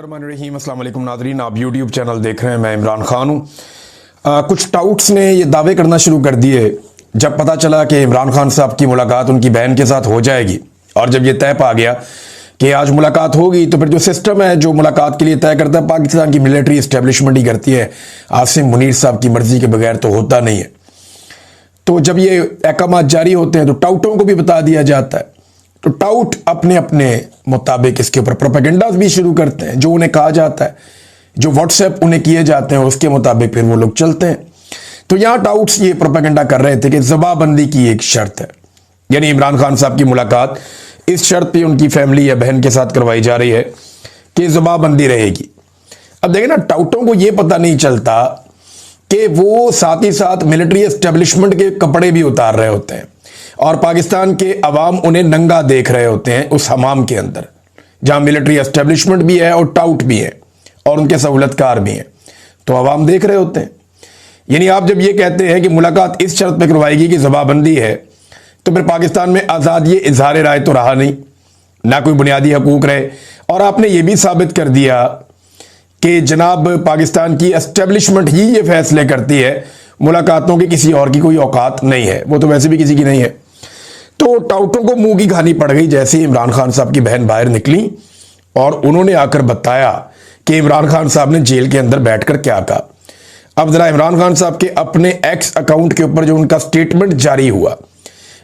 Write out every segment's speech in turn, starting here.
बिस्मिल्लाहिर्रहमानिर्रहीम। अस्सलाम वालेकुम नाज़रीन, आप यूट्यूब चैनल देख रहे हैं। मैं इमरान खान हूँ। कुछ टाउट्स ने ये दावे करना शुरू कर दिए जब पता चला कि इमरान खान साहब की मुलाकात उनकी बहन के साथ हो जाएगी, और जब ये तय पा गया कि आज मुलाकात होगी, तो फिर जो सिस्टम है जो मुलाकात के लिए तय करता है पाकिस्तान की मिलिट्री इस्टेब्लिशमेंट ही करती है। आसिम मुनीर साहब की मर्जी के बगैर तो होता नहीं है। तो जब ये अहकाम जारी होते हैं तो टाउटों को भी बता दिया जाता है, तो टाउट अपने अपने मुताबिक इसके ऊपर प्रोपेगेंडास भी शुरू करते हैं। जो उन्हें कहा जाता है, जो व्हाट्सएप उन्हें किए जाते हैं, उसके मुताबिक फिर वो लोग चलते हैं। तो यहाँ टाउट्स ये प्रोपेगेंडा कर रहे थे कि जबाबंदी की एक शर्त है, यानी इमरान खान साहब की मुलाकात इस शर्त पे उनकी फैमिली या बहन के साथ करवाई जा रही है कि जबाबंदी रहेगी। अब देखें ना, टाउटों को ये पता नहीं चलता कि वो साथ ही साथ मिलिट्री एस्टेब्लिशमेंट के कपड़े भी उतार रहे होते हैं और पाकिस्तान के अवाम उन्हें नंगा देख रहे होते हैं उस हमाम के अंदर, जहां मिलिट्री एस्टेब्लिशमेंट भी है और टाउट भी है और उनके सहूलतकार भी हैं। तो अवाम देख रहे होते हैं। यानी आप जब ये कहते हैं कि मुलाकात इस शर्त पर करवाएगी कि जबाबंदी है, तो फिर पाकिस्तान में आज़ाद ये इजहार राय तो रहा नहीं, ना कोई बुनियादी हकूक रहे। और आपने ये भी साबित कर दिया कि जनाब पाकिस्तान की एस्टेब्लिशमेंट ही ये फैसले करती है, मुलाकातों की किसी और की कोई औकात नहीं है, वो तो वैसे भी किसी की नहीं है। तो टाउटों को मुंह की खानी पड़ गई जैसे ही इमरान खान साहब की बहन बाहर निकली और उन्होंने आकर बताया कि इमरान खान साहब ने जेल के अंदर बैठकर क्या कहा। अब जरा इमरान खान साहब के अपने एक्स अकाउंट के ऊपर जो उनका स्टेटमेंट जारी हुआ,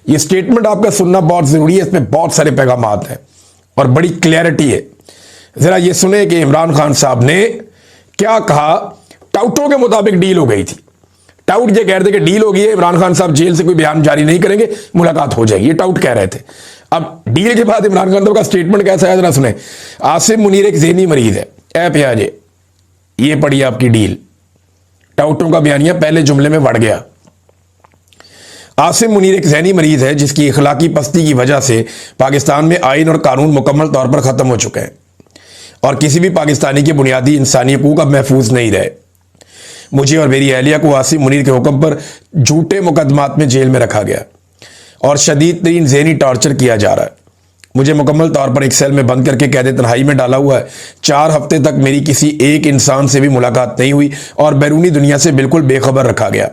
ये स्टेटमेंट आपका सुनना बहुत जरूरी है। इसमें बहुत सारे पैगामात हैं और बड़ी क्लैरिटी है। जरा ये सुने कि इमरान खान साहब ने क्या कहा। टाउटों के मुताबिक डील हो गई थी। टाउट ये कह रहे थे कि डील हो गई है, इमरान खान साहब जेल से कोई बयान जारी नहीं करेंगे, मुलाकात हो जाएगी, ये टाउट कह रहे थे। अब डील के बाद इमरान खान साहब का स्टेटमेंट कैसा है जरा सुने। आसिम मुनीर एक ज़हनी मरीज है, ऐ प्याजे, ये पड़ी आपकी डील। टाउटों का बयानिया पहले जुमले में बढ़ गया। आसिम मुनीर एक ज़हनी मरीज है जिसकी इखलाकी पस्ती की वजह से पाकिस्तान में आइन और कानून मुकम्मल तौर पर ख़त्म हो चुके हैं और किसी भी पाकिस्तानी के बुनियादी इंसानी हकूक अब महफूज नहीं रहे। मुझे और मेरी अहलिया को आसिम मुनीर के हुक्म पर झूठे मुकदमात में जेल में रखा गया और शदीद तरीन ज़हनी टॉर्चर किया जा रहा है। मुझे मुकम्मल तौर पर एक सेल में बंद करके कैद तन्हाई में डाला हुआ है। 4 हफ्ते तक मेरी किसी एक इंसान से भी मुलाकात नहीं हुई और बैरूनी दुनिया से बिल्कुल बेखबर रखा गया।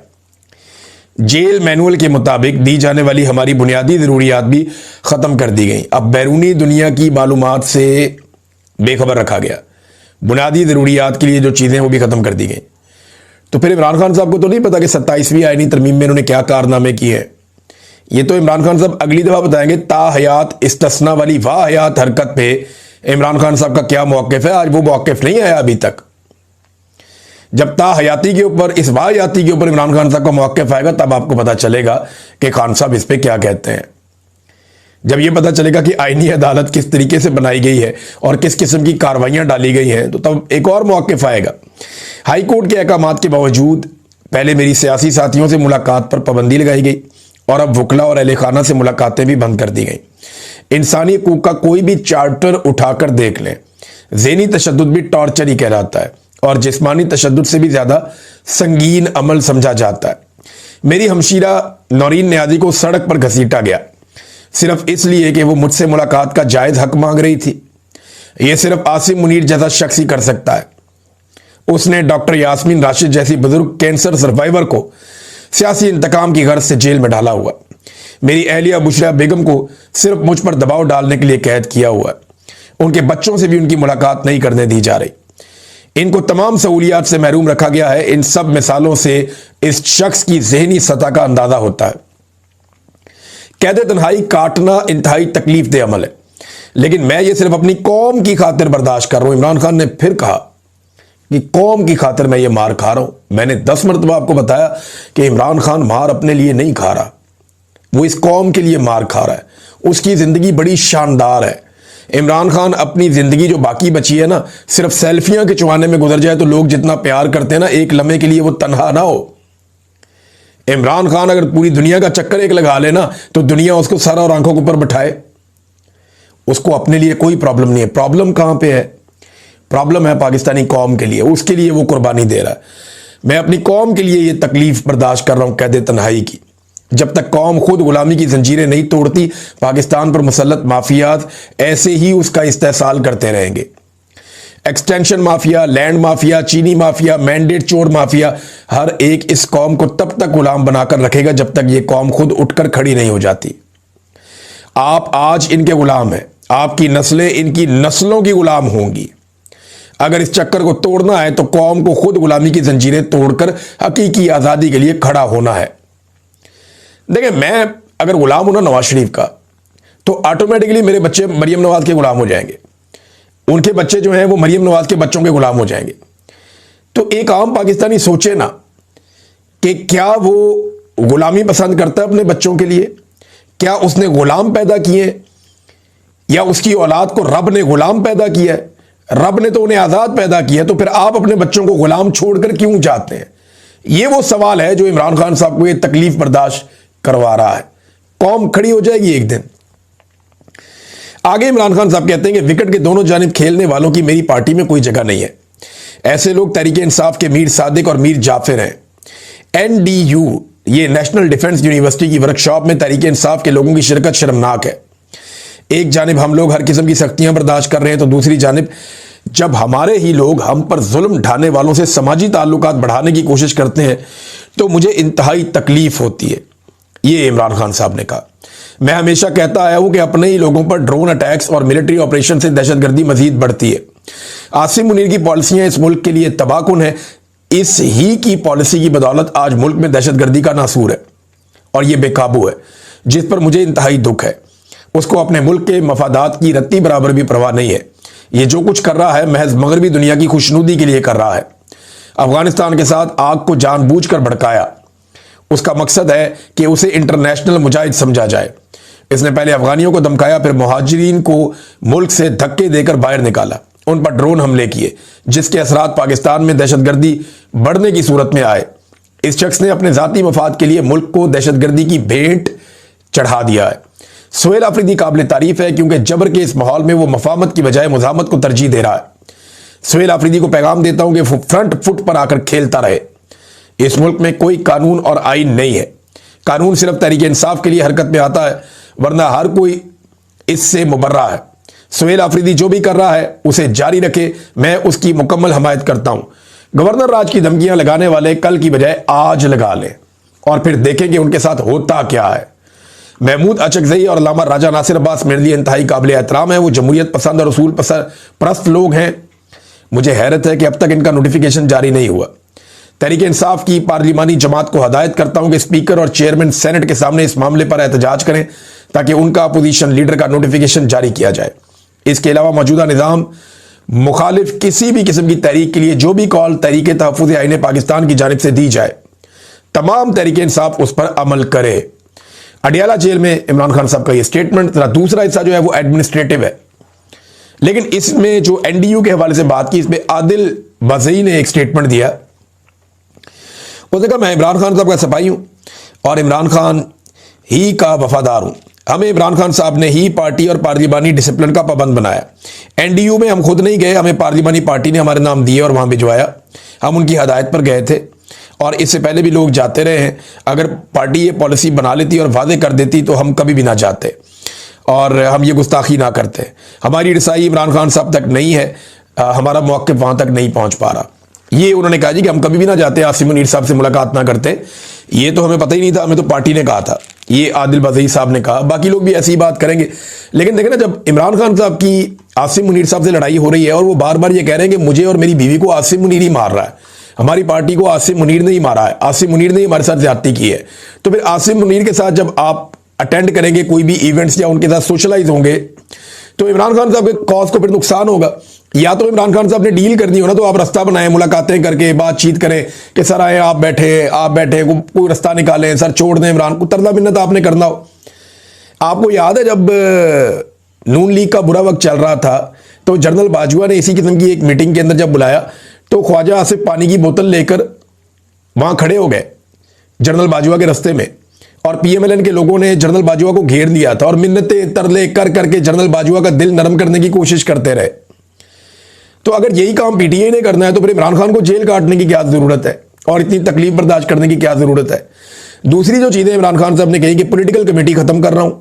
जेल मैनुअल के मुताबिक दी जाने वाली हमारी बुनियादी ज़रूरियात भी ख़त्म कर दी गई। अब बैरूनी दुनिया की मालूमात से बेखबर रखा गया। बुनियादी ज़रूरियात के लिए जो चीज़ें वो भी ख़त्म कर दी गई। तो फिर इमरान खान साहब को तो नहीं पता कि 27वीं आईनी तरमीम में इन्होंने क्या कारनामे किए हैं। ये तो इमरान खान साहब अगली दफ़ा बताएंगे। ताहयात इस्तिस्ना वाली वाहयात हरकत पे इमरान खान साहब का क्या मौक़िफ़ है। आज वो मौक़िफ़ नहीं आया अभी तक। जब ताहयाती के ऊपर, इस वाहयाती के ऊपर इमरान खान साहब का मौक़िफ़ आएगा, तब आपको पता चलेगा कि खान साहब इस पर क्या कहते हैं। जब ये पता चलेगा कि आईनी अदालत किस तरीके से बनाई गई है और किस किस्म की कार्रवाइयाँ डाली गई हैं, तो तब एक और मौक़िफ़ आएगा। हाई कोर्ट के अहकामात के बावजूद पहले मेरी सियासी साथियों से मुलाकात पर पाबंदी लगाई गई और अब वकला और अहले खाना से मुलाकातें भी बंद कर दी गई। इंसानी हकूक़ का कोई भी चार्टर उठाकर देख लें, ज़हनी तशद्दुद भी टॉर्चर ही कहलाता है और जिस्मानी तशद्दुद से भी ज़्यादा संगीन अमल समझा जाता है। मेरी हमशीरा नौरीन नियाज़ी को सड़क पर घसीटा गया सिर्फ इसलिए कि वो मुझसे मुलाकात का जायज़ हक मांग रही थी। ये सिर्फ आसिम मुनीर जैसा शख्स ही कर सकता है। उसने डॉक्टर यास्मीन राशिद जैसी बुजुर्ग कैंसर सर्वाइवर को सियासी इंतकाम की गर्ज से जेल में डाला हुआ। मेरी अहलिया बुशरा बेगम को सिर्फ मुझ पर दबाव डालने के लिए कैद किया हुआ है। उनके बच्चों से भी उनकी मुलाकात नहीं करने दी जा रही। इनको तमाम सहूलियात से महरूम रखा गया है। इन सब मिसालों से इस शख्स की ज़हनी सतह का अंदाज़ा होता है। कैद तन्हाई काटना इंतहाई तकलीफ दे अमल है, लेकिन मैं ये सिर्फ अपनी कौम की खातिर बर्दाश्त कर रहा हूं। इमरान खान ने फिर कहा कि कौम की खातिर मैं ये मार खा रहा हूं। मैंने 10 मरतबा आपको बताया कि इमरान खान मार अपने लिए नहीं खा रहा, वो इस कौम के लिए मार खा रहा है। उसकी ज़िंदगी बड़ी शानदार है। इमरान खान अपनी ज़िंदगी जो बाकी बची है ना, सिर्फ सेल्फियां खिंचवाने में गुजर जाए तो लोग जितना प्यार करते हैं ना, एक लम्हे के लिए वो तनहा ना हो। इमरान खान अगर पूरी दुनिया का चक्कर एक लगा लेना तो दुनिया उसको सर और आंखों के ऊपर बिठाए। उसको अपने लिए कोई प्रॉब्लम नहीं है। प्रॉब्लम कहां पे है? प्रॉब्लम है पाकिस्तानी कौम के लिए। उसके लिए वो कुर्बानी दे रहा है। मैं अपनी कौम के लिए ये तकलीफ बर्दाश्त कर रहा हूं कैद तन्हाई की। जब तक कौम खुद गुलामी की जंजीरें नहीं तोड़ती, पाकिस्तान पर मुसल्लत माफियात ऐसे ही उसका इस्तेहसाल करते रहेंगे। एक्सटेंशन माफिया, लैंड माफिया, चीनी माफिया, मैंडेट चोर माफिया, हर एक इस कौम को तब तक गुलाम बनाकर रखेगा जब तक ये कौम खुद उठकर खड़ी नहीं हो जाती। आप आज इनके गुलाम हैं, आपकी नस्लें इनकी नस्लों की गुलाम होंगी। अगर इस चक्कर को तोड़ना है तो कौम को खुद गुलामी की जंजीरें तोड़कर हकीकी आजादी के लिए खड़ा होना है। देखिए, मैं अगर गुलाम हूं ना नवाज शरीफ का, तो ऑटोमेटिकली मेरे बच्चे मरियम नवाज के गुलाम हो जाएंगे, उनके बच्चे जो हैं वो मरियम नवाज के बच्चों के गुलाम हो जाएंगे। तो एक आम पाकिस्तानी सोचे ना कि क्या वो गुलामी पसंद करता है अपने बच्चों के लिए? क्या उसने गुलाम पैदा किए या उसकी औलाद को रब ने गुलाम पैदा किया है? रब ने तो उन्हें आजाद पैदा किया, तो फिर आप अपने बच्चों को गुलाम छोड़कर क्यों जाते हैं? ये वो सवाल है जो इमरान खान साहब को ये तकलीफ बर्दाश्त करवा रहा है। कौम खड़ी हो जाएगी एक दिन। आगे इमरान खान साहब कहते हैं कि विकेट के दोनों जानिब खेलने वालों की मेरी पार्टी में कोई जगह नहीं है। ऐसे लोग तहरीक इंसाफ के मीर सादिक और मीर जाफिर हैं। NDU, ये नेशनल डिफेंस यूनिवर्सिटी की वर्कशॉप में तहरीक इंसाफ के लोगों की शिरकत शर्मनाक है। एक जानिब हम लोग हर किस्म की सख्तियां बर्दाश्त कर रहे हैं, तो दूसरी जानिब जब हमारे ही लोग हम पर जुल्म ढाने वालों से समाजी ताल्लुकात बढ़ाने की कोशिश करते हैं तो मुझे इंतहाई तकलीफ होती है। ये इमरान खान साहब ने कहा। मैं हमेशा कहता आया हूं कि अपने ही लोगों पर ड्रोन अटैक्स और मिलिट्री ऑपरेशन से दहशतगर्दी मजीद बढ़ती है। आसिम मुनीर की पॉलिसियां इस मुल्क के लिए तबाहकुन है। इस ही की पॉलिसी की बदौलत आज मुल्क में दहशतगर्दी का नासूर है और यह बेकाबू है, जिस पर मुझे इंतहाई दुख है। उसको अपने मुल्क के मफादात की रत्ती बराबर भी परवाह नहीं है। ये जो कुछ कर रहा है महज मगरबी दुनिया की खुशनुदी के लिए कर रहा है। अफगानिस्तान के साथ आग को जानबूझकर भड़काया। उसका मकसद है कि उसे इंटरनेशनल मुजाहिद समझा जाए। इसने पहले अफगानियों को धमकाया, फिर मुहाजिरीन को मुल्क से धक्के देकर बाहर निकाला, उन पर ड्रोन हमले किए, जिसके असरात पाकिस्तान में दहशतगर्दी बढ़ने की सूरत में आए। इस शख्स ने अपने जाती मफाद के लिए मुल्क को दहशतगर्दी की भेंट चढ़ा दिया है। सुहेल आफरीदी काबिल तारीफ है क्योंकि जबर के इस माहौल में वो मफामत की बजाय मुजामत को तरजीह दे रहा है। सुहेल आफरीदी को पैगाम देता हूं कि फ्रंट फुट पर आकर खेलता रहे। इस मुल्क में कोई कानून और आइन नहीं है। कानून सिर्फ तहरीक इंसाफ के लिए हरकत में आता है, वरना हर कोई इससे मुबर्रा है। सुहेल आफरीदी जो भी कर रहा है उसे जारी रखे, मैं उसकी मुकम्मल हमायत करता हूं। गवर्नर राज की धमकियां लगाने वाले कल की बजाय आज लगा लें और फिर देखेंगे उनके साथ होता क्या है। महमूद अचकजई और अल्लामा राजा नासिर अब्बास मेरे लिए इंतहाई काबिल एहतराम है। वो जमहूरियत पसंद और उसूल परस्त लोग हैं। मुझे हैरत है कि अब तक इनका नोटिफिकेशन जारी नहीं हुआ। तहरीक इंसाफ की पार्लिमानी जमात को हदायत करता हूं कि स्पीकर और चेयरमैन सेनेट के सामने इस मामले पर एहतजाज करें ताकि उनका अपोजिशन लीडर का नोटिफिकेशन जारी किया जाए। इसके अलावा मौजूदा निज़ाम मुखालिफ किसी भी किस्म की तहरीक के लिए जो भी कॉल तहरीक तहफ़्फ़ुज़ आईन पाकिस्तान की जानिब से दी जाए, तमाम तहरीक इंसाफ उस पर अमल करे। अडियाला जेल में इमरान खान साहब का यह स्टेटमेंट। जरा दूसरा हिस्सा जो है वो एडमिनिस्ट्रेटिव है, लेकिन इसमें जो NDU के हवाले से बात की, इसमें आदिल बज़ई ने एक स्टेटमेंट दिया। उसने कहा, मैं इमरान खान साहब का सिपाही हूं और इमरान खान ही का वफादार हूं। हमें इमरान खान साहब ने ही पार्टी और पार्लिमानी डिसिप्लिन का पाबंद बनाया। NDU में हम खुद नहीं गए, हमें पार्लिमानी पार्टी ने हमारे नाम दिए और वहां भिजवाया। हम उनकी हदायत पर गए थे और इससे पहले भी लोग जाते रहे हैं। अगर पार्टी ये पॉलिसी बना लेती और वादे कर देती तो हम कभी भी ना जाते और हम ये गुस्ताखी ना करते। हमारी रसाई इमरान खान साहब तक नहीं है, हमारा मौक़िफ़ वहां तक नहीं पहुंच पा रहा। ये उन्होंने कहा जी कि हम कभी भी ना जाते, आसिम मुनीर साहब से मुलाकात ना करते। ये तो हमें पता ही नहीं था, हमें तो पार्टी ने कहा था। ये आदिल बज़ई साहब ने कहा। बाकी लोग भी ऐसी ही बात करेंगे। लेकिन देखें ना, जब इमरान खान साहब की आसिम मुनीर साहब से लड़ाई हो रही है और वो बार बार ये कह रहे हैं कि मुझे और मेरी बीवी को आसिम मुनीर ही मार रहा है, हमारी पार्टी को आसिम मुनीर ने ही मारा है, आसिम मुनीर ने ही हमारे साथ ज्यादती की है, तो फिर आसिम मुनीर के साथ जब आप अटेंड करेंगे कोई भी इवेंट्स या उनके साथ सोशलाइज होंगे तो इमरान खान साहब के कॉज को फिर नुकसान होगा। या तो इमरान खान साहब ने डील करनी हो ना, तो आप रास्ता बनाएं, मुलाकातें करके बातचीत करें कि सर आए, आप बैठे कोई रास्ता निकालें, सर छोड़ दें इमरान को। तरला मिन्नत आपने करना हो। आपको याद है जब नून लीग का बुरा वक्त चल रहा था तो जनरल बाजवा ने इसी किस्म की एक मीटिंग के अंदर जब बुलाया तो ख्वाजा आसिफ पानी की बोतल लेकर वहां खड़े हो गए जनरल बाजवा के रास्ते में, और PMLN के लोगों ने जनरल बाजवा को घेर लिया था और मिन्नतें तरले कर करके जनरल बाजवा का दिल नरम करने की कोशिश करते रहे। तो अगर यही काम PTI ने करना है तो फिर इमरान खान को जेल काटने की क्या जरूरत है और इतनी तकलीफ बर्दाश्त करने की क्या जरूरत है। दूसरी जो चीजें इमरान खान साहब ने कही कि पॉलिटिकल कमेटी खत्म कर रहा हूं।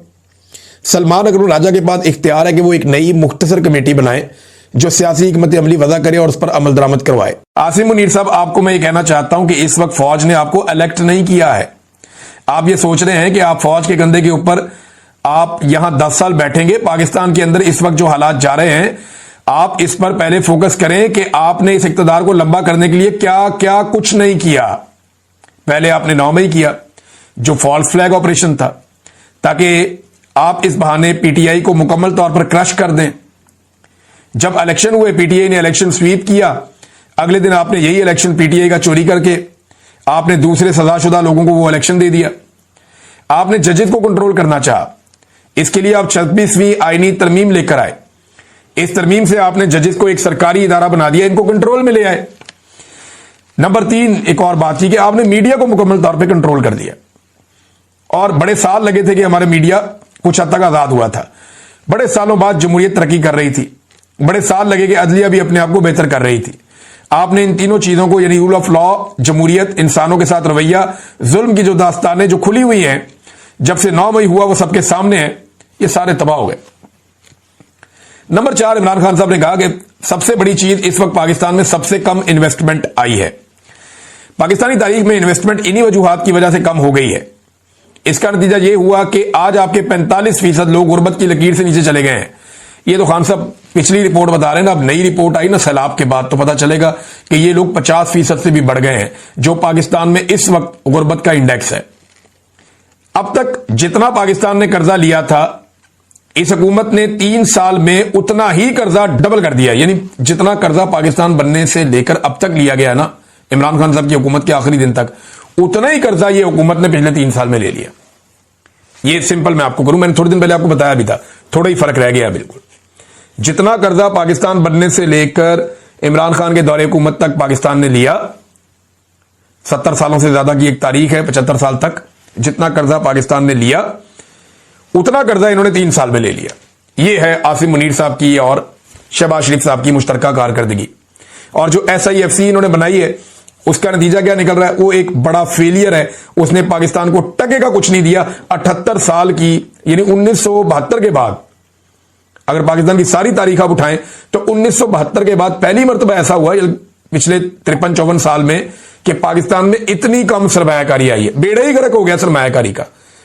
सलमान अकबर राजा के पास इख्तियार है कि वो एक नई मुख्तसर कमेटी बनाए जो सियासी हिकमत अमली वजह करे और उस पर अमल दरामद करवाए। आसिम मुनीर साहब, आपको मैं ये कहना चाहता हूं कि इस वक्त फौज ने आपको इलेक्ट नहीं किया है। आप ये सोच रहे हैं कि आप फौज के कंधे के ऊपर आप यहां 10 साल बैठेंगे। पाकिस्तान के अंदर इस वक्त जो हालात जा रहे हैं, आप इस पर पहले फोकस करें कि आपने इस इक्तदार को लंबा करने के लिए क्या क्या कुछ नहीं किया। पहले आपने 9 मई किया, जो फॉल्स फ्लैग ऑपरेशन था, ताकि आप इस बहाने पीटीआई को मुकम्मल तौर पर क्रश कर दें। जब इलेक्शन हुए, पीटीआई ने इलेक्शन स्वीप किया, अगले दिन आपने यही इलेक्शन पीटीआई का चोरी करके आपने दूसरे सजाशुदा लोगों को वो इलेक्शन दे दिया। आपने जजेस को कंट्रोल करना चाहा, इसके लिए आप 26वीं आईनी तरमीम लेकर आए। इस तरमीम से आपने जजेस को एक सरकारी इदारा बना दिया, इनको कंट्रोल में ले आए। नंबर 3, एक और बात थी कि आपने मीडिया को मुकम्मल तौर पे कंट्रोल कर दिया। और बड़े साल लगे थे कि हमारे मीडिया कुछ हद तक आजाद हुआ था। बड़े सालों बाद जमहूरियत तरक्की कर रही थी, बड़े साल लगे कि अदलिया भी अपने आप को बेहतर कर रही थी। आपने इन तीनों चीजों को, यानी रूल ऑफ लॉ, जमहूरियत, इंसानों के साथ रवैया, जुल्म की जो दास्तानें जो खुली हुई हैं, जब से 9 मई हुआ वो सबके सामने है, ये सारे तबाह हो गए। नंबर 4, इमरान खान साहब ने कहा कि सबसे बड़ी चीज इस वक्त पाकिस्तान में सबसे कम इन्वेस्टमेंट आई है। पाकिस्तानी तारीख में इन्वेस्टमेंट इन्हीं वजूहात की वजह से कम हो गई है। इसका नतीजा यह हुआ कि आज आपके 45% लोग गुर्बत की लकीर से नीचे चले गए हैं। ये तो खान साहब पिछली रिपोर्ट बता रहे हैं ना, अब नई रिपोर्ट आई ना सैलाब के बाद, तो पता चलेगा कि ये लोग 50% से भी बढ़ गए हैं, जो पाकिस्तान में इस वक्त गुर्बत का इंडेक्स है। अब तक जितना पाकिस्तान ने कर्जा लिया था, इस हुकूमत ने 3 साल में उतना ही कर्जा डबल कर दिया। यानी जितना कर्जा पाकिस्तान बनने से लेकर अब तक लिया गया ना, इमरान खान साहब की हुकूमत के आखिरी दिन तक, उतना ही कर्जा ये हुकूमत ने पिछले 3 साल में ले लिया। ये सिंपल मैं आपको करूं, मैंने थोड़े दिन पहले आपको बताया भी था, थोड़ा ही फर्क रह गया बिल्कुल। जितना कर्जा पाकिस्तान बनने से लेकर इमरान खान के दौरे हुकूमत तक पाकिस्तान ने लिया, 70 सालों से ज्यादा की एक तारीख है, 75 साल तक जितना कर्जा पाकिस्तान ने लिया, उतना कर्जा इन्होंने 3 साल में ले लिया। यह है आसिम मुनीर साहब की और शहबाज शरीफ साहब की मुश्तरका कारकर्दगी। और जो SIFC इन्होंने बनाई है, उसका नतीजा क्या निकल रहा है? वो एक बड़ा फेलियर है। उसने पाकिस्तान को टके का कुछ नहीं दिया। 78 साल की, यानी 1972 के बाद, अगर पाकिस्तान की सारी तारीख आप उठाएं तो 1972 के बाद पहली मरतबा ऐसा हुआ पिछले 53-54 साल में कि पाकिस्तान में इतनी कम सरमायाकारी आई है। बेड़ा ही गर्क हो गया सरमायाकारी का,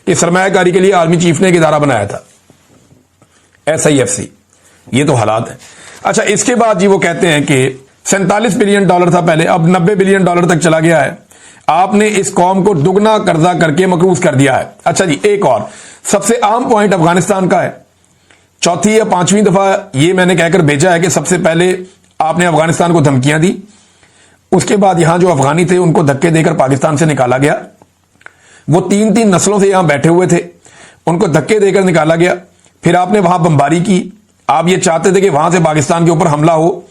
कि सरमायाकारी के लिए आर्मी चीफ ने एक इदारा बनाया था, SIFC। ये तो हालात है। अच्छा, इसके बाद जी वो कहते हैं कि $47 बिलियन था पहले, अब $90 बिलियन तक चला गया है। आपने इस कौम को दुगना कर्जा करके मकरूज कर दिया है। अच्छा जी, एक और सबसे आम पॉइंट अफगानिस्तान का है। चौथी या 5वीं दफा ये मैंने कहकर भेजा है कि सबसे पहले आपने अफगानिस्तान को धमकियां दी, उसके बाद यहां जो अफगानी थे उनको धक्के देकर पाकिस्तान से निकाला गया। वो 3-3 नस्लों से यहां बैठे हुए थे, उनको धक्के देकर निकाला गया। फिर आपने वहां बमबारी की। आप ये चाहते थे कि वहां से पाकिस्तान के ऊपर हमला हो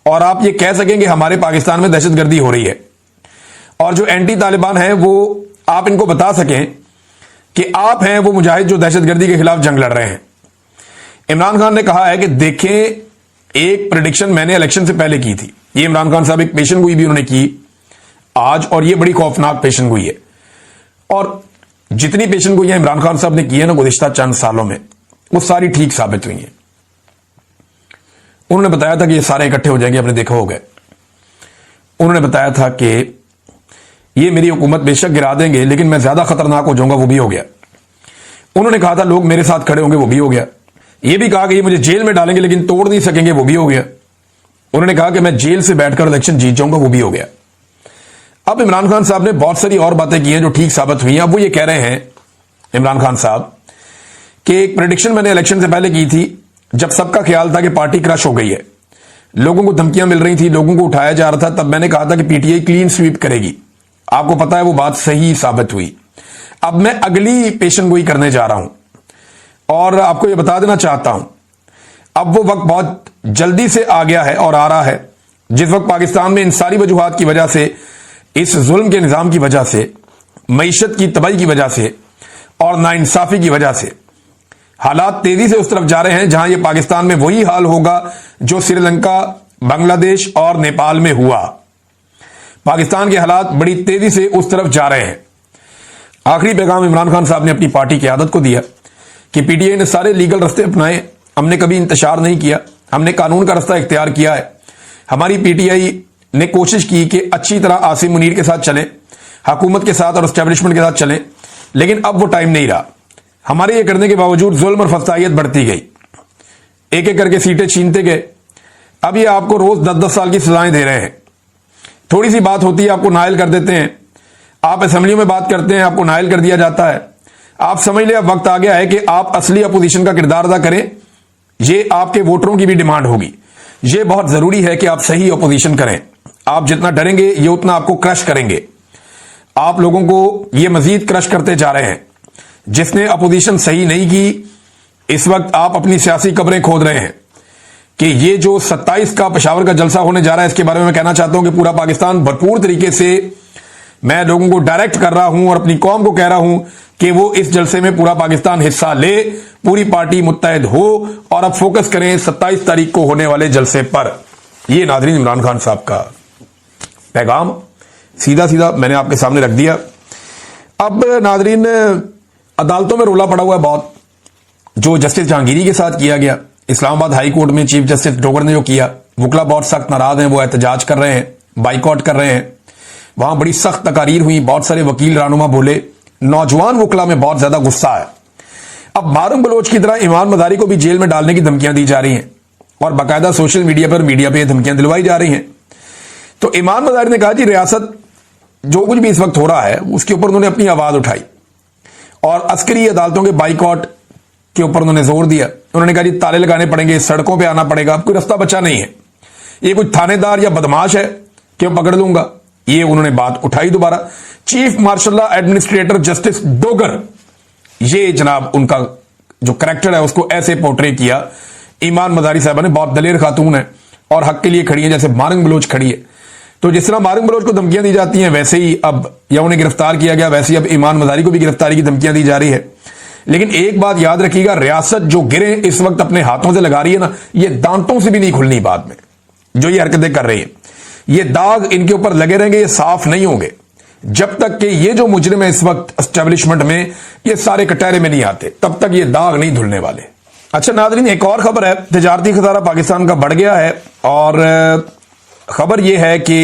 और आप ये कह सकें कि हमारे पाकिस्तान में दहशतगर्दी हो रही है, और जो एंटी तालिबान हैं वो आप इनको बता सकें कि आप हैं वो मुजाहिद जो दहशतगर्दी के खिलाफ जंग लड़ रहे हैं। इमरान खान ने कहा है कि देखें, एक प्रेडिक्शन मैंने इलेक्शन से पहले की थी। ये इमरान खान साहब एक पेशन गोई भी उन्होंने की आज, और ये बड़ी खौफनाक पेशन गोई है। और जितनी पेशन गोइयां इमरान खान साहब ने की है ना गुज़िश्ता चंद सालों में, वो सारी ठीक साबित हुई हैं। उन्होंने बताया था कि ये सारे इकट्ठे हो जाएंगे, आपने देखा होगा। उन्होंने बताया था कि ये मेरी हुकूमत बेशक गिरा देंगे, लेकिन मैं ज्यादा खतरनाक हो जाऊंगा, वो भी हो गया। उन्होंने कहा था लोग मेरे साथ खड़े होंगे, वो भी हो गया। ये भी कहा कि ये मुझे जेल में डालेंगे लेकिन तोड़ नहीं सकेंगे, वो भी हो गया। उन्होंने कहा कि मैं जेल से बैठकर इलेक्शन जीत जाऊंगा, वो भी हो गया। अब इमरान खान साहब ने बहुत सारी और बातें की हैं जो ठीक साबित हुई हैं। अब वो ये कह रहे हैं इमरान खान साहब कि एक प्रेडिक्शन मैंने इलेक्शन से पहले की थी, जब सबका ख्याल था कि पार्टी क्रश हो गई है, लोगों को धमकियां मिल रही थी, लोगों को उठाया जा रहा था, तब मैंने कहा था कि पीटीआई क्लीन स्वीप करेगी। आपको पता है वो बात सही साबित हुई। अब मैं अगली पेशन गोई करने जा रहा हूं और आपको यह बता देना चाहता हूं, अब वो वक्त बहुत जल्दी से आ गया है और आ रहा है, जिस वक्त पाकिस्तान में इन सारी वजूहात की वजह से, इस जुल्म के निजाम की वजह से, मईशत की तबाही की वजह से और नाइंसाफी की वजह से हालात तेजी से उस तरफ जा रहे हैं जहां ये पाकिस्तान में वही हाल होगा जो श्रीलंका, बांग्लादेश और नेपाल में हुआ। पाकिस्तान के हालात बड़ी तेजी से उस तरफ जा रहे हैं। आखिरी पैगाम इमरान खान साहब ने अपनी पार्टी की आदत को दिया कि पीटीआई ने सारे लीगल रास्ते अपनाए, हमने कभी इंतशार नहीं किया, हमने कानून का रास्ता इख्तियार किया है। हमारी पीटीआई ने कोशिश की कि अच्छी तरह आसिम मुनीर के साथ चलें, हुकूमत के साथ और एस्टेब्लिशमेंट के साथ चलें, लेकिन अब वो टाइम नहीं रहा। हमारे ये करने के बावजूद जुल्म और फसाइयत बढ़ती गई, एक एक करके सीटें छीनते गए। अब ये आपको रोज 10-10 साल की सजाएं दे रहे हैं। थोड़ी सी बात होती है आपको नायल कर देते हैं, आप असेंबली में बात करते हैं आपको नायल कर दिया जाता है। आप समझ ले अब वक्त आ गया है कि आप असली अपोजिशन का किरदार अदा करें। ये आपके वोटरों की भी डिमांड होगी। ये बहुत जरूरी है कि आप सही अपोजिशन करें। आप जितना डरेंगे ये उतना आपको क्रश करेंगे। आप लोगों को ये मजीद क्रश करते जा रहे हैं। जिसने अपोजिशन सही नहीं की, इस वक्त आप अपनी सियासी कब्रें खोद रहे हैं। कि ये जो 27 का पेशावर का जलसा होने जा रहा है, इसके बारे में मैं कहना चाहता हूं कि पूरा पाकिस्तान भरपूर तरीके से मैं लोगों को डायरेक्ट कर रहा हूं और अपनी कौम को कह रहा हूं कि वो इस जलसे में पूरा पाकिस्तान हिस्सा ले, पूरी पार्टी मुत्तहद हो और अब फोकस करें 27 तारीख को होने वाले जलसे पर। ये नाज़रीन इमरान खान साहब का पैगाम सीधा सीधा मैंने आपके सामने रख दिया। अब नाज़रीन, अदालतों में रोला पड़ा हुआ है बहुत, जो जस्टिस जहांगीरी के साथ किया गया। इस्लामाबाद हाई कोर्ट में चीफ जस्टिस डोगर ने जो किया, वकला बहुत सख्त नाराज हैं, वो एहतजाज कर रहे हैं, बाइकआउट कर रहे हैं। वहां बड़ी सख्त तकारीर हुई, बहुत सारे वकील रानुमा बोले, नौजवान वकला में बहुत ज्यादा गुस्सा है। अब मारूम बलोच की तरह ईमान मजारी को भी जेल में डालने की धमकियां दी जा रही हैं और बाकायदा सोशल मीडिया पे धमकियां दिलवाई जा रही हैं। तो ईमान मजारी ने कहा कि रियासत जो कुछ भी इस वक्त हो रहा है उसके ऊपर उन्होंने अपनी आवाज उठाई और अस्करी अदालतों के बाइकआउट के ऊपर उन्होंने जोर दिया। उन्होंने कहा जी ताले लगाने पड़ेंगे, सड़कों पे आना पड़ेगा, अब कोई रास्ता बचा नहीं है। ये कुछ थानेदार या बदमाश है कि मैं पकड़ लूंगा, ये उन्होंने बात उठाई दोबारा। Chief marshal administrator justice Dogar, ये जनाब उनका जो करैक्टर है उसको ऐसे पोर्ट्रे किया। ईमान मजारी साहबा ने बहुत दलेर खातून है और हक के लिए खड़ी है, जैसे मारंग बलोच खड़ी है। तो जिस तरह मारंग बलोच को धमकियां दी जाती हैं वैसे ही अब या उन्हें गिरफ्तार किया गया, वैसे ही अब ईमान मजारी को भी गिरफ्तारी की धमकियां दी जा रही है। लेकिन एक बात याद रखिएगा, रियासत जो गिरे इस वक्त अपने हाथों से लगा रही है ना, ये दांतों से भी नहीं खुलनी बाद में। जो ये हरकतें कर रही है, ये दाग इनके ऊपर लगे रहेंगे, ये साफ नहीं होंगे जब तक कि ये जो मुजरिम है इस वक्त एस्टेब्लिशमेंट में, ये सारे कटहरे में नहीं आते, तब तक ये दाग नहीं धुलने वाले। अच्छा नाज़रीन, एक और खबर है, तिजारती खसारा पाकिस्तान का बढ़ गया है और खबर यह है कि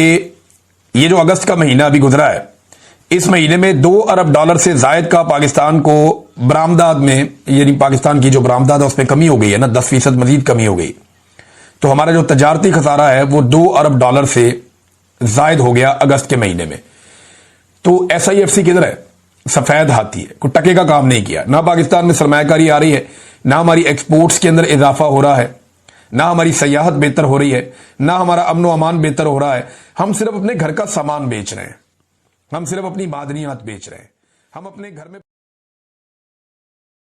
ये जो अगस्त का महीना अभी गुजरा है, इस महीने में $2 अरब से जायद का पाकिस्तान को बरामदात में, यानी पाकिस्तान की जो बरामदात है उसमें कमी हो गई है ना, 10% मजीद कमी हो गई। तो हमारा जो तजारती खसारा है वो $2 अरब से जायद हो गया अगस्त के महीने में। तो SIFC किधर है? सफेद हाथी है, कोई टके का काम नहीं किया। ना पाकिस्तान में सरमायाकारी आ रही है, ना हमारी एक्सपोर्ट्स के अंदर इजाफा हो रहा है, ना हमारी सयाहत बेहतर हो रही है, ना हमारा अमन व अमान बेहतर हो रहा है। हम सिर्फ अपने घर का सामान बेच रहे हैं, हम सिर्फ अपनी मादनियात बेच रहे हैं, हम अपने घर में